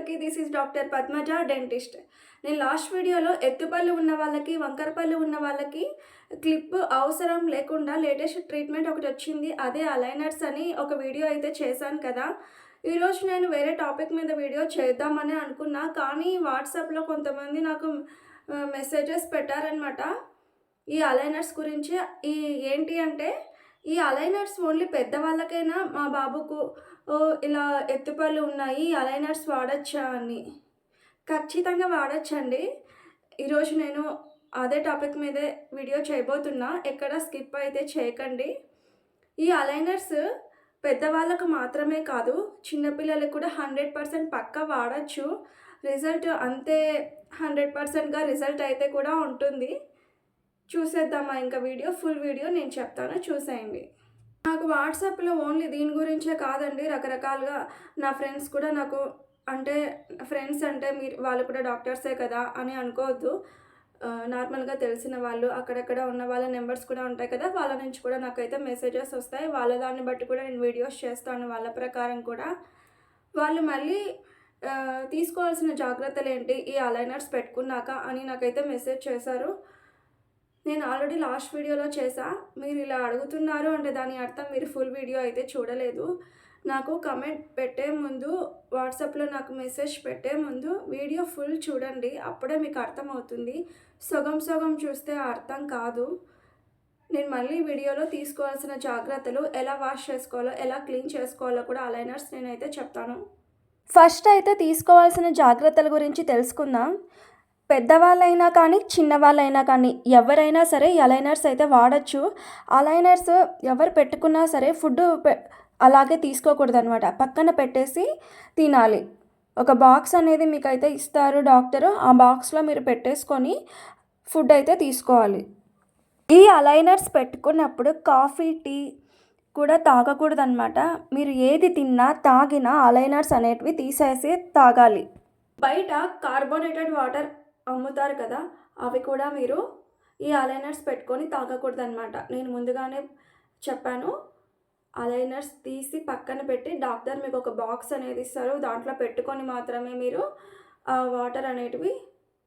అందరికీ this is doctor Padmaja dentist. నేను last వీడియోలో ఎత్తుపళ్ళు ఉన్న వాళ్ళకి, వంకర పళ్ళు ఉన్న వాళ్ళకి క్లిప్ అవసరం లేకుండా లేటెస్ట్ ట్రీట్మెంట్ ఒకటి వచ్చింది. అదే అలైనర్స్ అని ఒక వీడియో అయితే చేశాను కదా. ఈరోజు నేను వేరే టాపిక్ మీద వీడియో చేద్దామని అనుకున్నా, కానీ వాట్సాప్లో కొంతమంది నాకు మెసేజెస్ పెట్టారనమాట ఈ అలైనర్స్ గురించి. ఏంటి అంటే, ఈ అలైనర్స్ ఓన్లీ పెద్దవాళ్ళకైనా మా బాబుకు ఇలా ఎత్తుపళ్ళు ఉన్నాయి, అలైనర్స్ వాడచ్చా అని. ఖచ్చితంగా వాడచ్చండి. ఈరోజు నేను అదే టాపిక్ మీదే వీడియో చేయబోతున్నా. ఎక్కడ స్కిప్ అయితే చేయకండి. ఈ అలైనర్స్ పెద్దవాళ్ళకు మాత్రమే కాదు, చిన్నపిల్లలకు కూడా 100% పక్కా వాడచ్చు. రిజల్ట్ అంతే 100%గా రిజల్ట్ అయితే కూడా ఉంటుంది. చూసేద్దామా ఇంకా ఫుల్ వీడియో నేను చెప్తాను, చూసేయండి. నాకు వాట్సాప్లో ఓన్లీ దీని గురించే కాదండి, రకరకాలుగా నా ఫ్రెండ్స్ కూడా నాకు ఫ్రెండ్స్ అంటే వాళ్ళు కూడా డాక్టర్సే కదా అని అనుకోవద్దు. నార్మల్గా తెలిసిన వాళ్ళు, అక్కడక్కడ ఉన్న వాళ్ళ నెంబర్స్ కూడా ఉంటాయి కదా, వాళ్ళ నుంచి కూడా నాకైతే మెసేజెస్ వస్తాయి. వాళ్ళ దాన్ని బట్టి కూడా నేను వీడియోస్ చేస్తాను. వాళ్ళ ప్రకారం కూడా వాళ్ళు మళ్ళీ తీసుకోవాల్సిన జాగ్రత్తలు ఏంటి ఈ అలైనర్స్ పెట్టుకున్నాక అని నాకైతే మెసేజ్ చేశారు. నేను ఆల్రెడీ లాస్ట్ వీడియోలో చేశా. మీరు ఇలా అడుగుతున్నారు అంటే దాని అర్థం మీరు ఫుల్ వీడియో అయితే చూడలేదు. నాకు కమెంట్ పెట్టే ముందు, వాట్సాప్లో నాకు మెసేజ్ పెట్టే ముందు వీడియో ఫుల్ చూడండి, అప్పుడే మీకు అర్థమవుతుంది. సగం సగం చూస్తే అర్థం కాదు. నేను మళ్ళీ వీడియోలో తీసుకోవాల్సిన జాగ్రత్తలు, ఎలా వాష్ చేసుకోవాలో, ఎలా క్లీన్ చేసుకోవాలో కూడా అలైనర్స్ నేనైతే చెప్తాను. ఫస్ట్ అయితే తీసుకోవాల్సిన జాగ్రత్తల గురించి తెలుసుకుందాం. పెద్దవాళ్ళైనా కానీ, చిన్నవాళ్ళైనా కానీ, ఎవరైనా సరే ఈ అలైనర్స్ అయితే వాడచ్చు. అలైనర్స్ ఎవరు పెట్టుకున్నా సరే ఫుడ్ అలాగే తీసుకోకూడదు అనమాట. పక్కన పెట్టేసి తినాలి. ఒక బాక్స్ అనేది మీకైతే ఇస్తారు డాక్టరు. ఆ బాక్స్లో మీరు పెట్టేసుకొని ఫుడ్ అయితే తీసుకోవాలి. ఈ అలైనర్స్ పెట్టుకున్నప్పుడు కాఫీ, టీ కూడా తాగకూడదు అనమాట. మీరు ఏది తిన్నా, తాగినా అలైనర్స్ అనేటివి తీసేసి తాగాలి. బయట కార్బోనేటెడ్ వాటర్ అమ్ముతారు కదా, అవి కూడా మీరు ఈ అలైనర్స్ పెట్టుకొని తాగకూడదు అనమాట. నేను ముందుగానే చెప్పాను. అలైనర్స్ తీసి పక్కన పెట్టి డాక్టర్ మీకు ఒక బాక్స్ అనేది ఇస్తారు, దాంట్లో పెట్టుకొని మాత్రమే మీరు ఆ వాటర్ అనేటివి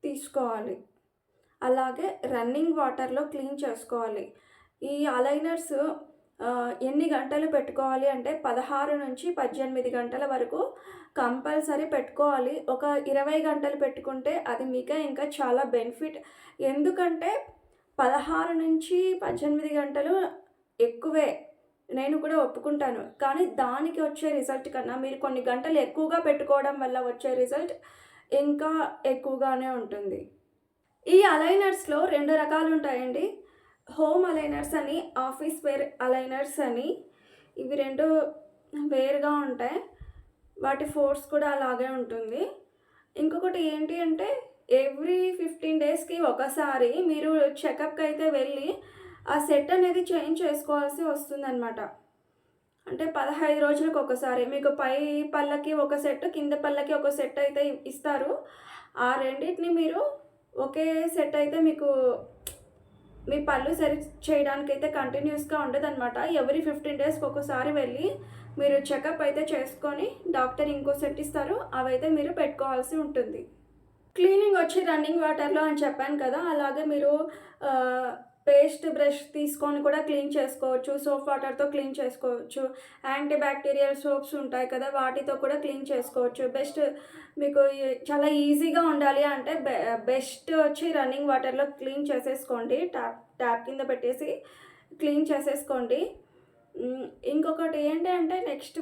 తీసుకోవాలి. అలాగే రన్నింగ్ వాటర్లో క్లీన్ చేసుకోవాలి. ఈ అలైనర్స్ ఎన్ని గంటలు పెట్టుకోవాలి అంటే 16 నుంచి 18 గంటల వరకు కంపల్సరీ పెట్టుకోవాలి. ఒక 20 గంటలు పెట్టుకుంటే అది మీకే ఇంకా చాలా బెనిఫిట్. ఎందుకంటే 16 నుంచి 18 గంటలు ఎక్కువే, నేను కూడా ఒప్పుకుంటాను. కానీ దానికి వచ్చే రిజల్ట్ కన్నా మీరు కొన్ని గంటలు ఎక్కువగా పెట్టుకోవడం వల్ల వచ్చే రిజల్ట్ ఇంకా ఎక్కువగానే ఉంటుంది. ఈ అలైనర్స్లో 2 రకాలు ఉంటాయండి. హోమ్ అలైనర్స్ అని, ఆఫీస్ వేర్ అలైనర్స్ అని. ఇవి 2 వేరుగా ఉంటాయి. వాటి ఫోర్స్ కూడా అలాగే ఉంటుంది. ఇంకొకటి ఏంటి అంటే, ఎవ్రీ 15 డేస్కి ఒకసారి మీరు చెకప్కి అయితే వెళ్ళి ఆ సెట్ అనేది చేంజ్ చేసుకోవాల్సి వస్తుందన్నమాట. అంటే 15 రోజులకు ఒకసారి మీకు పై పళ్ళకి ఒక సెట్, కింద పళ్ళకి ఒక సెట్ అయితే ఇస్తారు. ఆ రెండింటిని మీరు ఒకే సెట్ అయితే మీకు మీ పళ్ళు సరి చేయడానికైతే కంటిన్యూస్గా ఉండదన్నమాట. ఎవ్రీ 15 డేస్కి ఒకసారి వెళ్ళి మీరు చెకప్ అయితే చేసుకొని డాక్టర్ ఇంకో సెట్ ఇస్తారు, అవైతే మీరు పెట్టుకోవాల్సి ఉంటుంది. క్లీనింగ్ వచ్చి రన్నింగ్ వాటర్లో అని చెప్పాను కదా, అలాగే మీరు పేస్ట్ బ్రష్ తీసుకొని కూడా క్లీన్ చేసుకోవచ్చు. సోప్ వాటర్తో క్లీన్ చేసుకోవచ్చు. యాంటీ బ్యాక్టీరియల్ సోప్స్ ఉంటాయి కదా, వాటితో కూడా క్లీన్ చేసుకోవచ్చు. బెస్ట్ మీకు చాలా ఈజీగా ఉండాలి అంటే బెస్ట్ వచ్చి రన్నింగ్ వాటర్లో క్లీన్ చేసేసుకోండి. ట్యాప్ కింద పెట్టేసి క్లీన్ చేసేసుకోండి. ఇంకొకటి ఏంటి అంటే, నెక్స్ట్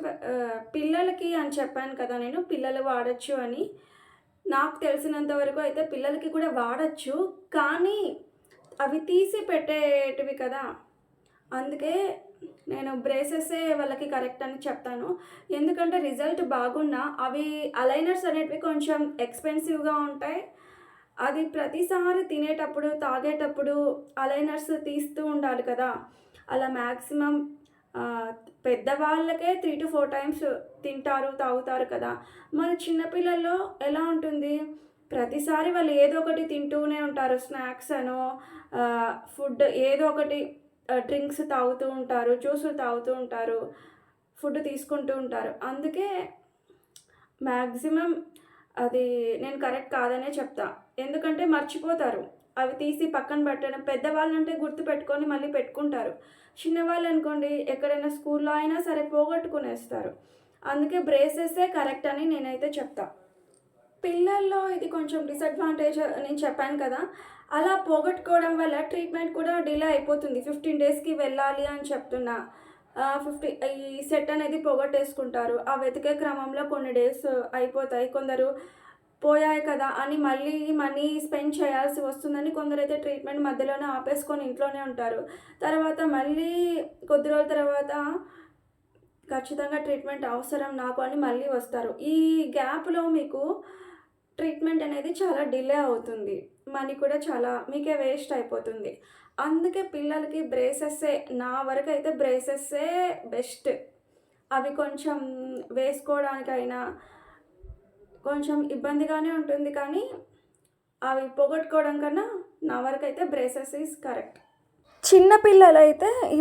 పిల్లలకి అని చెప్పాను కదా నేను, పిల్లలు వాడచ్చు అని. నాకు తెలిసినంత వరకు అయితే పిల్లలకి కూడా వాడచ్చు, కానీ అవి తీసి పెట్టేటివి కదా, అందుకే నేను బ్రేసెసే వాళ్ళకి కరెక్ట్ అని చెప్తాను. ఎందుకంటే రిజల్ట్ బాగున్నా అవి అలైనర్స్ అనేటివి కొంచెం ఎక్స్పెన్సివ్గా ఉంటాయి. అది ప్రతిసారి తినేటప్పుడు, తాగేటప్పుడు అలైనర్స్ తీస్తూ ఉండాలి కదా. అలా మ్యాక్సిమం పెద్దవాళ్ళకే 3 to 4 టైమ్స్ తింటారు, తాగుతారు కదా. మరి చిన్నపిల్లల్లో ఎలా ఉంటుంది, ప్రతిసారి వాళ్ళు ఏదో ఒకటి తింటూనే ఉంటారు. స్నాక్స్ అనో, ఫుడ్ ఏదో ఒకటి, డ్రింక్స్ తాగుతూ ఉంటారు, జ్యూసులు తాగుతూ ఉంటారు, ఫుడ్ తీసుకుంటూ ఉంటారు. అందుకే మ్యాక్సిమం అది నేను కరెక్ట్ కాదనే చెప్తా. ఎందుకంటే మర్చిపోతారు. అవి తీసి పక్కన పెట్టడం. పెద్దవాళ్ళంటే గుర్తుపెట్టుకొని మళ్ళీ పెట్టుకుంటారు. చిన్నవాళ్ళనుకోండి ఎక్కడైనా స్కూల్లో అయినా సరే పోగొట్టుకునేస్తారు. అందుకే బ్రేసెసే కరెక్ట్ అని నేనైతే చెప్తా. పిల్లల్లో ఇది కొంచెం డిసడ్వాంటేజ్ నేను చెప్పాను కదా! అలా పోగొట్టుకోవడం వల్ల ట్రీట్మెంట్ కూడా డిలే అయిపోతుంది. 15 డేస్‌కి వెళ్ళాలి అని చెప్తున్నా. 50 ఈ సెట్ అనేది పోగొట్టేసుకుంటారు. ఆ వెతికే క్రమంలో కొన్ని డేస్ అయిపోతాయి. కొందరు పోయాయి కదా అని మళ్ళీ మనీ స్పెండ్ చేయాల్సి వస్తుందని కొందరైతే ట్రీట్మెంట్ మధ్యలోనే ఆపేసుకొని ఇంట్లోనే ఉంటారు. తర్వాత మళ్ళీ కొద్ది రోజుల తర్వాత ఖచ్చితంగా ట్రీట్మెంట్ అవసరం నాకు అని మళ్ళీ వస్తారు. ఈ గ్యాప్‌లో మీకు ట్రీట్మెంట్ అనేది చాలా డిలే అవుతుంది. మనీ కూడా చాలా మీకే వేస్ట్ అయిపోతుంది. అందుకే పిల్లలకి బ్రేసెస్సే నా వరకైతే బ్రేసెస్సే బెస్ట్. అవి కొంచెం వేసుకోవడానికైనా కొంచెం ఇబ్బందిగానే ఉంటుంది కానీ, అవి పోగొట్టుకోవడం కన్నా నా వరకైతే బ్రేసెస్ ఈజ్ కరెక్ట్. చిన్న పిల్లలైతే ఈ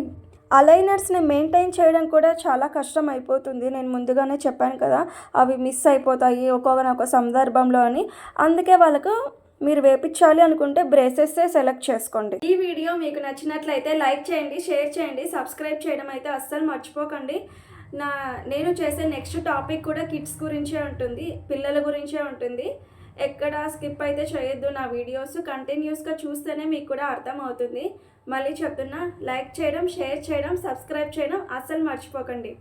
అలైనర్స్‌ని మెయింటైన్ చేయడం కూడా చాలా కష్టం అయిపోతుంది. నేను ముందుగానే చెప్పాను కదా! అవి మిస్ అయిపోతాయి ఒకానొక సందర్భంలో అని. అందుకే వాళ్ళకు మీరు వేపించాలి అనుకుంటే బ్రేసెస్సే సెలెక్ట్ చేసుకోండి. ఈ వీడియో మీకు నచ్చినట్లయితే లైక్ చేయండి, షేర్ చేయండి, సబ్స్క్రైబ్ చేయడం అయితే అస్సలు మర్చిపోకండి. నేను చేసే నెక్స్ట్ టాపిక్ కూడా కిడ్స్ గురించే ఉంటుంది. పిల్లల గురించే ఉంటుంది. ఎక్కడ స్కిప్ అయితే చేయొద్దు. నా వీడియోస్ కంటిన్యూస్గా చూస్తేనే మీకు కూడా అర్థమవుతుంది. మళ్ళీ చెప్తున్నా, లైక్ చేయడం, షేర్ చేయడం, సబ్స్క్రైబ్ చేయడం అస్సలు మర్చిపోకండి.